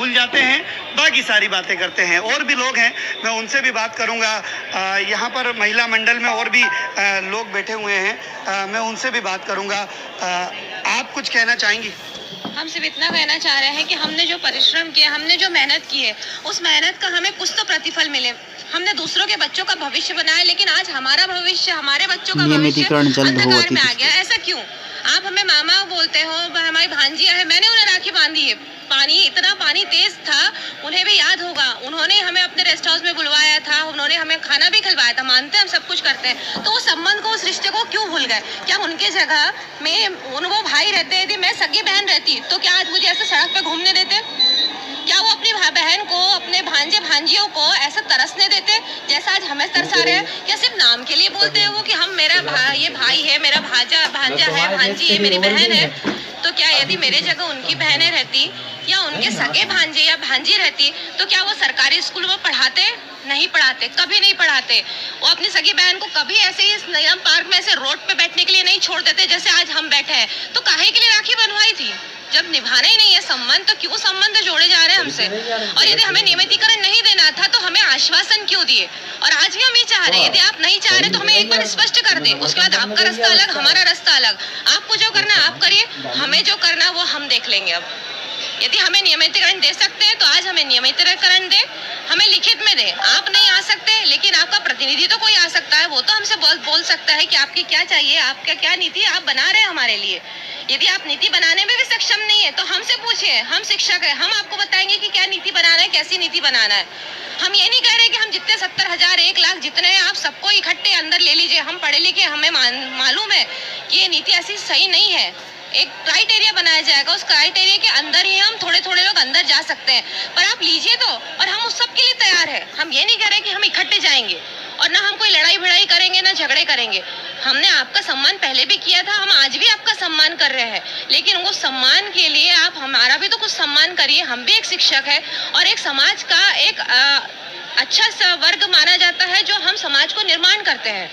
भूल जाते हैं, बाकी सारी बातें करते हैं। और भी लोग हैं, मैं उनसे भी बात करूंगा। यहाँ पर महिला मंडल में और भी लोग बैठे हुए हैं, मैं उनसे भी बात करूंगा। आप कुछ कहना चाहेंगी? हम सिर्फ इतना कहना चाह रहे हैं कि हमने जो परिश्रम किया, हमने जो मेहनत की है, उस मेहनत का हमें कुछ तो प्रतिफल मिले। हमने दूसरों के बच्चों का भविष्य बनाया, लेकिन आज हमारा भविष्य, हमारे बच्चों का भविष्य अंधकार में आ गया। ऐसा क्यों? आप हमें मामा बोलते हो, हमारी भांजिया है, मैंने उन्हें राखी बांधी है। इतना पानी तेज था, उन्हें भी याद होगा। उन्होंने हमें अपने रेस्ट हाउस में बुलवाया था, उन्होंने हमें खाना भी खिलवाया था। मानते हैं, हम सब कुछ करते हैं, तो उस संबंध को, उस रिश्ते को क्यों भूल गए? क्या उनके जगह में वो भाई रहते, यदि मैं सगी बहन रहती, तो क्या आज मुझे ऐसे सड़क पे घूमने देते? क्या वो अपनी बहन को, अपने भांजे भांजियों को ऐसा तरसने देते जैसा आज हमें तरसा रहे हैं? क्या सिर्फ नाम के लिए बोलते हैं वो कि हम ये भाई है, मेरा भांजा है, भांजी है, मेरी बहन है? तो क्या यदि मेरे जगह उनकी बहनें रहती या उनके सगे भांजे या भांजी रहती, तो क्या वो सरकारी स्कूल में पढ़ाते? नहीं पढ़ाते, कभी नहीं पढ़ाते। वो अपनी सगी बहन को कभी ऐसे ही नियम पार्क में ऐसे रोड पे बैठने के लिए नहीं छोड़ देते जैसे आज हम बैठे हैं। तो काहे के लिए राखी बनवाई थी? जब निभाना ही नहीं है संबंध, तो क्यों संबंध जोड़े जा रहे हैं हमसे? और यदि हमें नियमितीकरण नहीं देना था, तो हमें आश्वासन क्यों दिए? और आज भी हम ये चाह रहे हैं, यदि आप नहीं चाह रहे तो हमें एक बार स्पष्ट कर दे। उसके बाद आपका रास्ता अलग, हमारा रास्ता अलग। आपको जो करना है आप करिए, हमें जो करना वो हम देख लेंगे। अब यदि हमें नियमितीकरण दे सकते हैं तो आज हमें नियमितीकरण दे, हमें लिखित में दे। आप नहीं आ सकते, लेकिन आपका प्रतिनिधि तो कोई आ सकता है, वो तो हमसे बोल सकता है कि आपकी क्या चाहिए, आपका क्या नीति आप बना रहे हैं हमारे लिए। यदि आप नीति बनाने में भी सक्षम नहीं है तो हमसे पूछिए, हम शिक्षक हैं, हम आपको बताएंगे कि क्या नीति बनाना है, कैसी नीति बनाना है। हम ये नहीं कह रहे कि हम जितने 70,000 1 लाख जितने हैं आप सबको इकट्ठे अंदर ले लीजिए। हम पढ़े लिखे, हमें मालूम है कि ये नीति ऐसी सही नहीं है। एक क्राइटेरिया बनाया जाएगा, उस क्राइटेरिया के अंदर ही हम थोड़े थोड़े लोग अंदर जा सकते हैं। पर आप लीजिए तो, और हम उस सब के लिए तैयार है। हम ये नहीं कह रहे कि हम इकट्ठे जाएंगे, और ना हम कोई लड़ाई भिड़ाई करेंगे, ना झगड़े करेंगे। हमने आपका सम्मान पहले भी किया था, हम आज भी आपका सम्मान कर रहे हैं, लेकिन वो सम्मान के लिए आप हमारा भी तो कुछ सम्मान करिए। हम भी एक शिक्षक है, और एक समाज का एक अच्छा वर्ग माना जाता है जो हम समाज को निर्माण करते हैं।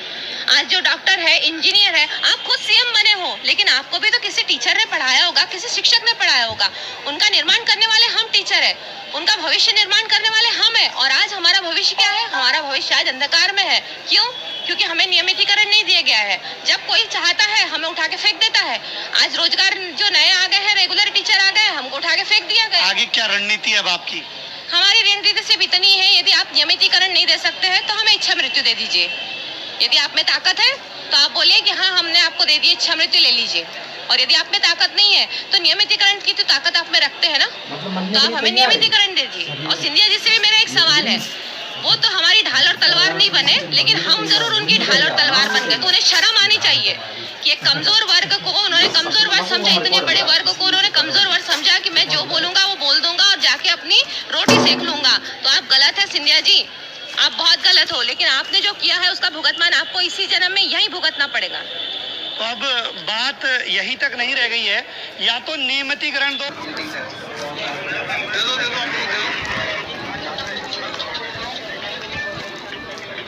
आज जो डॉक्टर है, इंजीनियर है, आप खुद सीएम बने हो, लेकिन आपको भी तो किसी टीचर ने पढ़ाया होगा, किसी शिक्षक ने पढ़ाया होगा। उनका निर्माण करने वाले हम टीचर है, उनका भविष्य निर्माण करने वाले हम है। और आज हमारा भविष्य क्या है? हमारा भविष्य आज अंधकार में है। क्यों? क्योंकि हमें नियमितीकरण नहीं दिया गया है। जब कोई चाहता है हमें उठा के फेंक देता है। आज रोजगार जो नए आ गए हैं, रेगुलर टीचर आ गए, हमको उठा के फेंक दिया गया। आगे क्या रणनीति है अब आपकी? हमारी रणनीति सिर्फ इतनी है, यदि आप नियमितीकरण नहीं दे सकते हैं तो हमें इच्छा मृत्यु दे दीजिए। यदि आप में ताकत है तो आप बोलिए कि हाँ हमने आपको दे दी, इच्छा मृत्यु ले लीजिए। और यदि आप में ताकत नहीं है तो नियमितीकरण की तो ताकत आप में रखते हैं ना, तो आप हमें नियमितीकरण दीजिए। और सिंधिया जी से भी मेरा एक सवाल है, वो तो हमारी ढाल और तलवार नहीं बने, लेकिन हम जरूर उनकी ढाल और तलवार बन गए। तो उन्हें शर्म आनी चाहिए कि एक कमजोर वर्ग को उन्होंने कमजोर वर्ग समझा, इतने बड़े वर्ग को उन्होंने कमजोर वर्ग समझा कि मैं जो बोलूंगा वो बोल दूंगा और जाके अपनी रोटी सेक लूंगा। तो आप गलत है सिंधिया जी, आप बहुत गलत हो। लेकिन आपने जो किया है उसका भुगतमान आपको इसी जन्म में यही भुगतना पड़ेगा। तो अब बात यहीं तक नहीं रह गई है, या तो नियमितीकरण दो।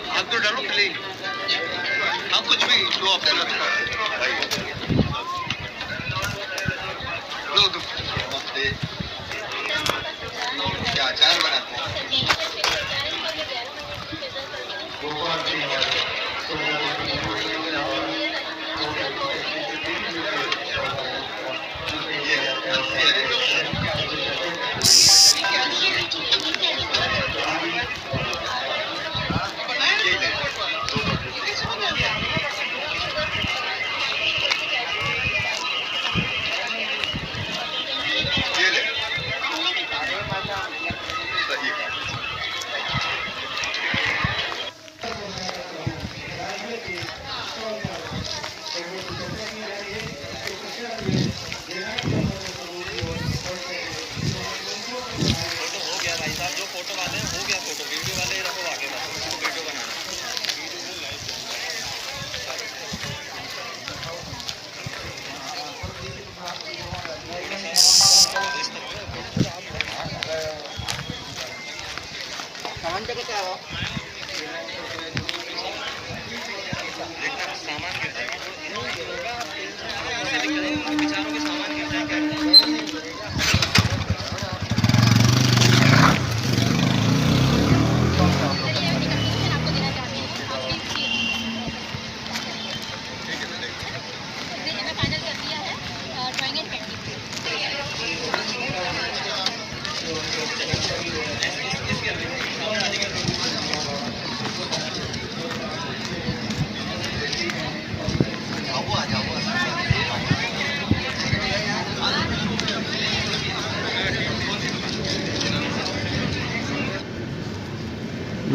हाथ तो डालो प्लीज। हाँ कुछ भी जो आप क्या अचार बनाते हैं?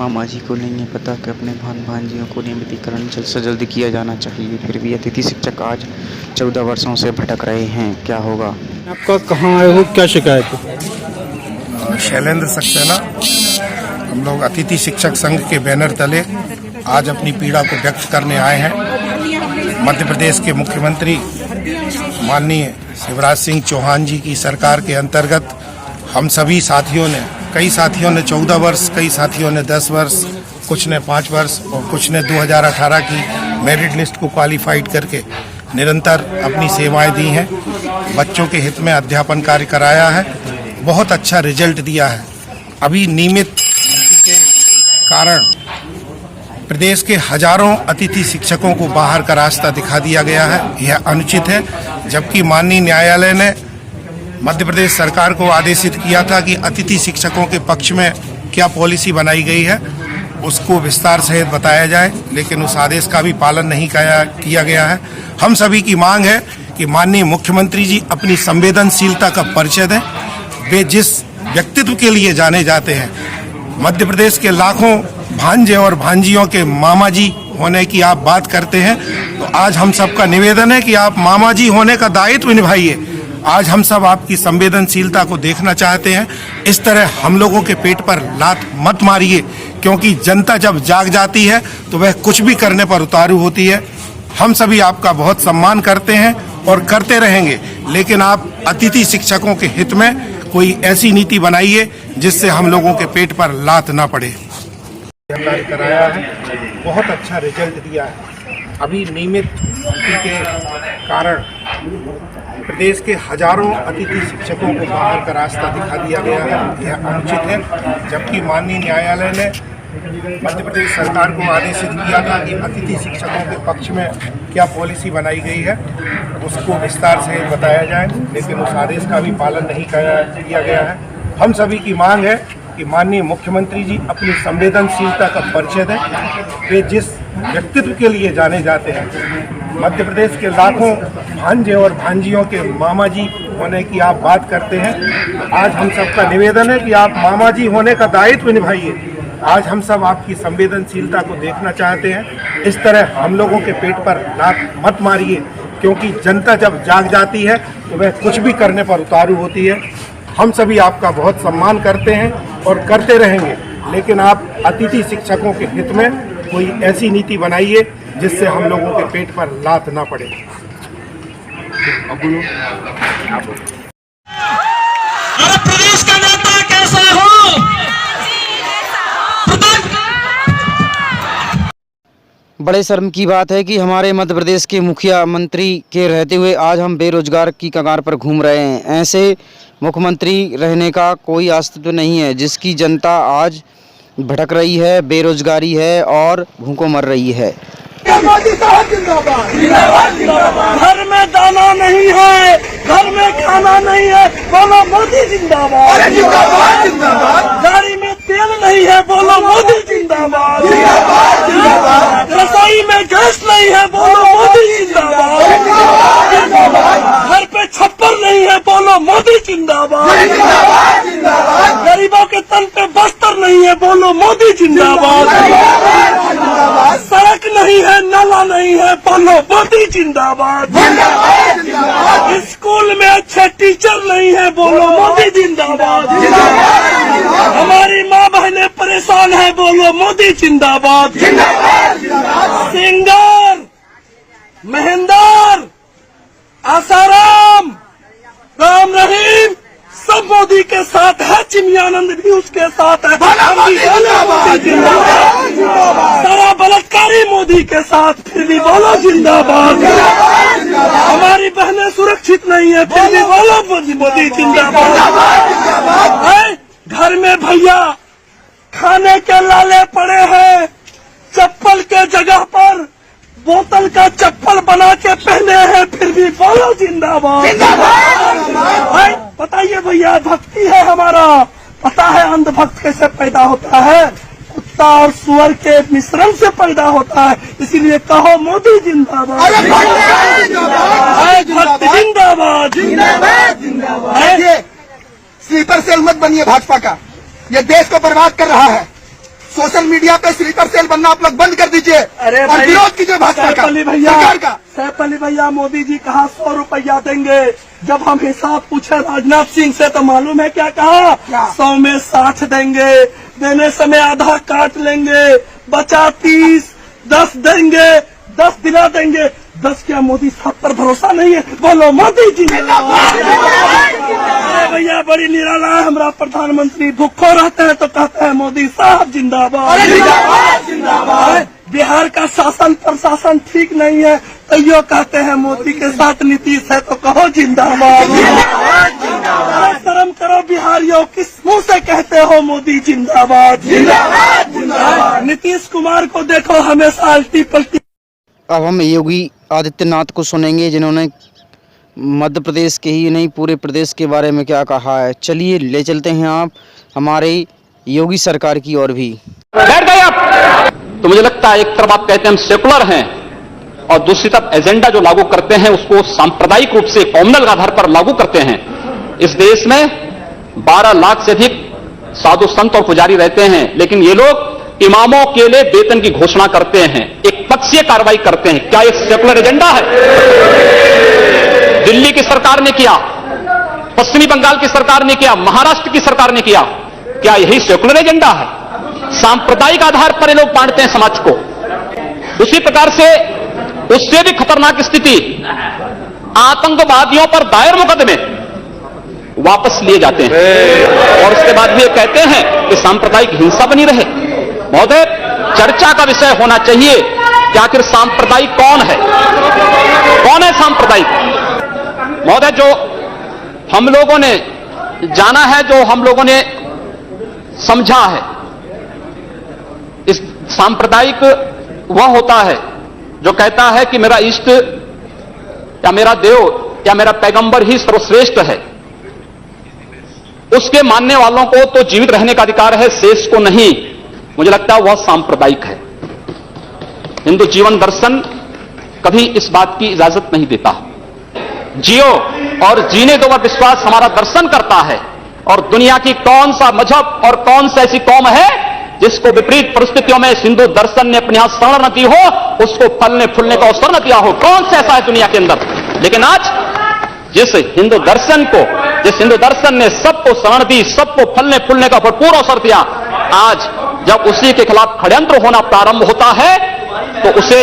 मामा जी को नहीं है पता कि अपने भांजियों को नियमितीकरण जल्द से जल्द किया जाना चाहिए, फिर भी अतिथि शिक्षक आज 14 वर्षों से भटक रहे हैं, क्या होगा? आपका कहाँ आए हो, क्या शिकायत है? शैलेंद्र सक्सेना, हम लोग अतिथि शिक्षक संघ के बैनर तले आज अपनी पीड़ा को व्यक्त करने आए हैं। मध्य प्रदेश के मुख्यमंत्री माननीय शिवराज सिंह चौहान जी की सरकार के अंतर्गत हम सभी साथियों ने, कई साथियों ने 14 वर्ष, कई साथियों ने 10 वर्ष, कुछ ने 5 वर्ष और कुछ ने 2018 की मेरिट लिस्ट को क्वालिफाइड करके निरंतर अपनी सेवाएं दी हैं। बच्चों के हित में अध्यापन कार्य कराया है, बहुत अच्छा रिजल्ट दिया है। अभी नियमित के कारण प्रदेश के हजारों अतिथि शिक्षकों को बाहर का रास्ता दिखा दिया गया है, यह अनुचित है। जबकि माननीय न्यायालय ने मध्य प्रदेश सरकार को आदेशित किया था कि अतिथि शिक्षकों के पक्ष में क्या पॉलिसी बनाई गई है उसको विस्तार सहित बताया जाए, लेकिन उस आदेश का भी पालन नहीं किया गया है। हम सभी की मांग है कि माननीय मुख्यमंत्री जी अपनी संवेदनशीलता का परिचय दें। वे जिस व्यक्तित्व के लिए जाने जाते हैं, मध्य प्रदेश के लाखों भांजे और भांजियों के मामा जी होने की आप बात करते हैं, तो आज हम सबका निवेदन है कि आप मामा जी होने का दायित्व निभाइए। आज हम सब आपकी संवेदनशीलता को देखना चाहते हैं। इस तरह हम लोगों के पेट पर लात मत मारिए, क्योंकि जनता जब जाग जाती है तो वह कुछ भी करने पर उतारू होती है। हम सभी आपका बहुत सम्मान करते हैं और करते रहेंगे, लेकिन आप अतिथि शिक्षकों के हित में कोई ऐसी नीति बनाइए जिससे हम लोगों के पेट पर लात ना पड़े। कार्य कराया है, बहुत अच्छा रिजल्ट दिया है। अभी नियमित के कारण प्रदेश के हजारों अतिथि शिक्षकों को बाहर का रास्ता दिखा दिया गया है, यह अनुचित है। जबकि माननीय न्यायालय ने मध्य प्रदेश सरकार को आदेशित किया था कि अतिथि शिक्षकों के पक्ष में क्या पॉलिसी बनाई गई है उसको विस्तार से बताया जाए, लेकिन उस आदेश का भी पालन नहीं किया गया है। हम सभी की मांग है कि माननीय मुख्यमंत्री जी अपनी संवेदनशीलता का परिचय दें। वे जिस व्यक्तित्व के लिए जाने जाते हैं, मध्य प्रदेश के लाखों भांजे और भांजियों के मामा जी होने की आप बात करते हैं, तो आज हम सबका निवेदन है कि आप मामा जी होने का दायित्व निभाइए। आज हम सब आपकी संवेदनशीलता को देखना चाहते हैं। इस तरह हम लोगों के पेट पर लात मत मारिए, क्योंकि जनता जब जाग जाती है तो वह कुछ भी करने पर उतारू होती है। हम सभी आपका बहुत सम्मान करते हैं और करते रहेंगे, लेकिन आप अतिथि शिक्षकों के हित में कोई ऐसी नीति बनाइए जिससे हम लोगों के पेट पर लात ना पड़े। अरे प्रदेश का नेता कैसा हो? बड़े शर्म की बात है कि हमारे मध्य प्रदेश के मुखिया मंत्री के रहते हुए आज हम बेरोजगार की कगार पर घूम रहे हैं। ऐसे मुख्यमंत्री रहने का कोई अस्तित्व नहीं है, जिसकी जनता आज भटक रही है, बेरोजगारी है और भूखों मर रही है। मोदी साहब जिंदाबाद, जिंदाबाद, जिंदाबाद। घर में दाना नहीं है, घर में खाना नहीं है, बोलो मोदी जिंदाबाद, जिंदाबाद, जिंदाबाद। गाड़ी में तेल नहीं है, बोलो मोदी जिंदाबाद, जिंदाबाद, जिंदाबाद। रसोई में गैस नहीं है, बोलो मोदी जिंदाबाद, जिंदाबाद। घर पे छप्पर नहीं है, बोलो मोदी जिंदाबाद, जिंदाबाद, जिंदाबाद। गरीबों के तन पे बस्तर नहीं है, बोलो मोदी जिंदाबाद, जिंदाबाद। सड़क नहीं है, नाला नहीं है, बोलो मोदी जिंदाबाद, जिंदाबाद, जिंदाबाद। स्कूल में अच्छे टीचर नहीं है, बोलो मोदी जिंदाबाद, जिंदाबाद। हमारी माँ बहनें परेशान है, बोलो मोदी जिंदाबाद, जिंदाबाद, जिंदाबाद। सिंगर, महेंद्र, आसाराम, राम रहीम सब मोदी के साथ है, चिमयानंद भी उसके साथ है। सारा बलात्कारी मोदी के साथ, फिर भी बोलो जिंदाबाद। हमारी बहनें सुरक्षित नहीं है, फिर भी बोलो मोदी जिंदाबाद। घर में भैया खाने के लाले पड़े हैं, चप्पल के जगह पर बोतल का चप्पल बना के पहने हैं, फिर भी बोलो जिंदाबाद। बताइए भैया, भक्ति है हमारा, पता है अंधभक्त कैसे पैदा होता है? कुत्ता और सुअर के मिश्रण से पैदा होता है, इसीलिए कहो मोदी जिंदाबाद, भक्त जिंदाबाद, जिंदाबाद। स्लीपर सेल मत बनिए भाजपा का, ये देश को बर्बाद कर रहा है। सोशल मीडिया पे स्लीपर सेल बनना आप लोग बंद कर दीजिए। अरे और विरोध कीजिए भाजपा का, सरकार का। सैफ अली भैया, मोदी जी कहा 100 रुपया देंगे। जब हम हिसाब पूछे राजनाथ सिंह से तो मालूम है क्या कहा? 100 में 60 देंगे, देने समय आधा काट लेंगे, बचा 30, 10 देंगे, 10 दिला देंगे। 10 क्या मोदी साहब पर भरोसा नहीं है? बोलो मोदी जी। अरे भैया बड़ी निराला है हमारा प्रधानमंत्री, भूखो रहते हैं तो कहते हैं मोदी साहब जिंदाबाद। जिंदाबाद। बिहार का शासन प्रशासन ठीक नहीं है तो यो कहते हैं मोदी के साथ नीतीश है तो कहो जिंदाबाद। अरे शर्म करो बिहारियों, किस मुंह से कहते हो मोदी जिंदाबाद। नीतीश कुमार को देखो हमेशा अल्टी पल्टी। अब हम योगी आदित्यनाथ को सुनेंगे, जिन्होंने मध्य प्रदेश के ही नहीं पूरे प्रदेश के बारे में क्या कहा है। चलिए ले चलते हैं आप हमारे योगी सरकार की ओर भी। बैठ गए आप तो मुझे लगता है एक तरफ आप कहते हैं हम सेकुलर हैं और दूसरी तरफ एजेंडा जो लागू करते हैं उसको सांप्रदायिक रूप से कॉम्युनल आधार पर लागू करते हैं। इस देश में 12 लाख से अधिक साधु संत और पुजारी रहते हैं, लेकिन ये लोग इमामों के लिए वेतन की घोषणा करते हैं, एक पक्षीय कार्रवाई करते हैं। क्या ये सेकुलर एजेंडा है? दिल्ली की सरकार ने किया, पश्चिमी बंगाल की सरकार ने किया, महाराष्ट्र की सरकार ने किया। क्या यही सेकुलर एजेंडा है? सांप्रदायिक आधार पर ये लोग बांटते हैं समाज को। उसी प्रकार से उससे भी खतरनाक स्थिति, आतंकवादियों पर दायर मुकदमे वापस लिए जाते हैं और उसके बाद भी ये कहते हैं कि सांप्रदायिक हिंसा बनी रहे। महोदय, चर्चा का विषय होना चाहिए कि आखिर सांप्रदायिक कौन है? कौन है सांप्रदायिक? महोदय, जो हम लोगों ने जाना है, जो हम लोगों ने समझा है, इस सांप्रदायिक वह होता है जो कहता है कि मेरा इष्ट या मेरा देव या मेरा पैगंबर ही सर्वश्रेष्ठ है। उसके मानने वालों को तो जीवित रहने का अधिकार है, शेष को नहीं। मुझे लगता है वह सांप्रदायिक है। हिंदू जीवन दर्शन कभी इस बात की इजाजत नहीं देता। जियो और जीने दो वह विश्वास हमारा दर्शन करता है। और दुनिया की कौन सा मजहब और कौन सा ऐसी कौम है जिसको विपरीत परिस्थितियों में हिंदू दर्शन ने अपने यहां शरण न दी हो, उसको फलने फूलने का अवसर न दिया हो? कौन सा ऐसा है दुनिया के अंदर? लेकिन आज जिस हिंदू दर्शन ने सबको शरण दी, सबको फलने फूलने का भरपूर अवसर दिया, आज जब उसी के खिलाफ षड्यंत्र होना प्रारंभ होता है तो उसे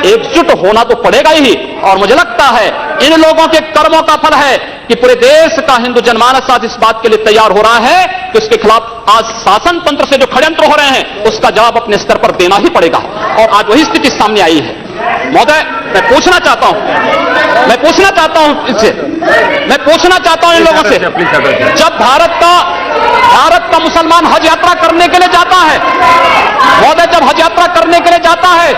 एकजुट होना तो पड़ेगा ही। और मुझे लगता है इन लोगों के कर्मों का फल है कि पूरे देश का हिंदू जनमानस आज इस बात के लिए तैयार हो रहा है कि उसके खिलाफ आज शासन तंत्र से जो षड्यंत्र हो रहे हैं उसका जवाब अपने स्तर पर देना ही पड़ेगा। और आज वही स्थिति सामने आई है। महोदय, मैं पूछना चाहता हूं इन लोगों से, जब भारत का मुसलमान हज यात्रा करने के लिए जाता है, महोदय, जब हज यात्रा करने के लिए जाता है,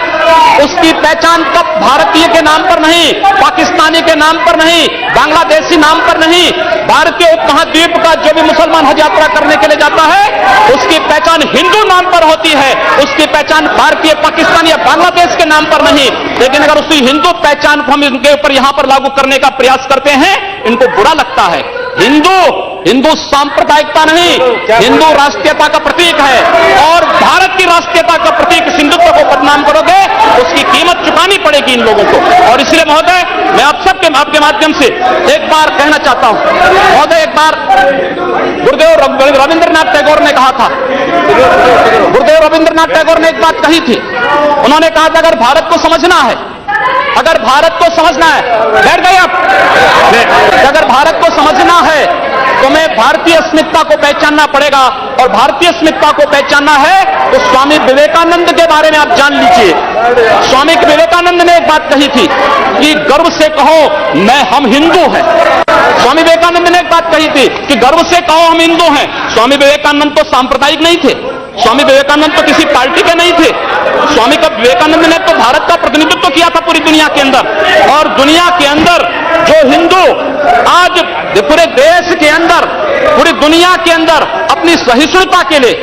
उसकी पहचान कब भारतीय के नाम पर नहीं, पाकिस्तानी के नाम पर नहीं, बांग्लादेशी नाम पर नहीं, भारतीय उपमहाद्वीप का जो भी मुसलमान हज यात्रा करने के लिए जाता है उसकी पहचान हिंदू नाम पर होती है, उसकी पहचान भारतीय, पाकिस्तानी या बांग्लादेश के नाम पर नहीं। लेकिन अगर उसी हिंदू पहचान को हम इनके ऊपर यहां पर लागू करने का प्रयास करते हैं, इनको बुरा लगता है। हिंदू सांप्रदायिकता नहीं, हिंदू राष्ट्रीयता का प्रतीक है और भारत की राष्ट्रीयता का प्रतीक हिंदुत्व को बदनाम करोगे उसकी कीमत चुकानी पड़ेगी इन लोगों को। और इसलिए महोदय, मैं आप सबके आपके माध्यम से एक बार कहना चाहता हूं, महोदय, एक बार गुरुदेव रविंद्रनाथ टैगोर ने कहा था, गुरुदेव रविंद्रनाथ टैगोर ने एक बात कही थी। उन्होंने कहा था अगर भारत को समझना है, बैठ गए आप, अगर भारत को समझना है तो मैं भारतीय अस्मिता को पहचानना पड़ेगा। और भारतीय अस्मिता को पहचानना है तो स्वामी विवेकानंद के बारे में आप जान लीजिए। स्वामी विवेकानंद ने एक बात कही थी कि गर्व से कहो हम हिंदू हैं। स्वामी विवेकानंद ने एक बात कही थी कि गर्व से कहो हम हिंदू हैं। स्वामी विवेकानंद तो सांप्रदायिक नहीं थे, स्वामी विवेकानंद तो किसी पार्टी के नहीं थे। स्वामी विवेकानंद ने तो भारत का प्रतिनिधित्व किया था पूरी दुनिया के अंदर। और दुनिया के अंदर जो हिंदू आज पूरे देश के अंदर, पूरी दुनिया के अंदर अपनी सहिष्णुता के लिए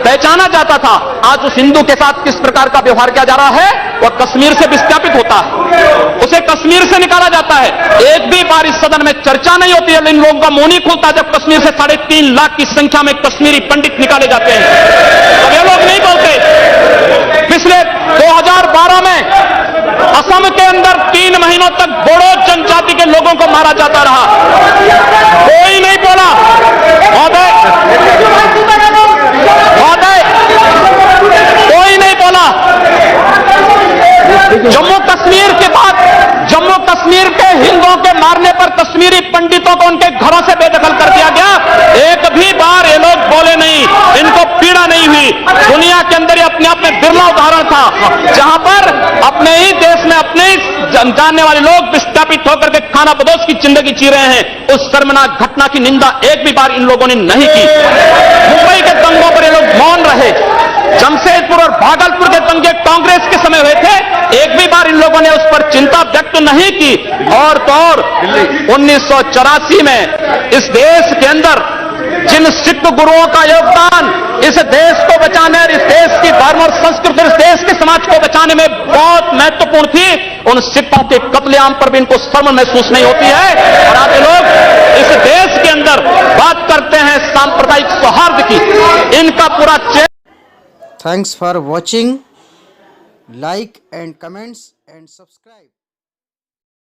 पहचाना जाता था, आज उस हिंदू के साथ किस प्रकार का व्यवहार किया जा रहा है, वह कश्मीर से विस्थापित होता है, उसे कश्मीर से निकाला जाता है। एक भी बार इस सदन में चर्चा नहीं होती है, इन लोगों का मुंह नहीं खुलता जब कश्मीर से 3.5 लाख की संख्या में कश्मीरी पंडित निकाले जाते हैं। अब ये लोग नहीं बोलते महीनों तक बोडो जनजाति के लोगों को मारा जाता रहा, कोई नहीं बोला। महोदय, कोई नहीं बोला। जम्मू कश्मीर के बाद जम्मू कश्मीर के हिंदुओं के मारने पर कश्मीरी पंडितों को उनके घरों से बेदखल कर दिया गया। एक भी बार ये लोग बोले नहीं, इनको पीड़ा नहीं हुई। दुनिया के अंदर ये अपने आप में बिरला उदाहरण था जहां पर अपने ही देश में अपने ही जानने वाले लोग विस्थापित होकर के खाना बदोश की जिंदगी जी रहे हैं। उस शर्मनाक घटना की निंदा एक भी बार इन लोगों ने नहीं की। मुंबई के दंगों पर ये लोग मौन रहे। जमशेदपुर और भागलपुर के दंगे कांग्रेस के समय हुए थे, एक भी बार इन लोगों ने उस पर चिंता व्यक्त नहीं की। और तो और 1984 में इस देश के अंदर जिन सिख गुरुओं का योगदान इस देश को बचाने और इस देश की धर्म और संस्कृति, इस देश के समाज को बचाने में बहुत महत्वपूर्ण थी, उन सिखों के कत्लेआम पर भी इनको शर्म महसूस नहीं होती है। और आप लोग इस देश के अंदर बात करते हैं सांप्रदायिक सौहार्द की, इनका पूरा Thanks for watching. Like and comments and subscribe.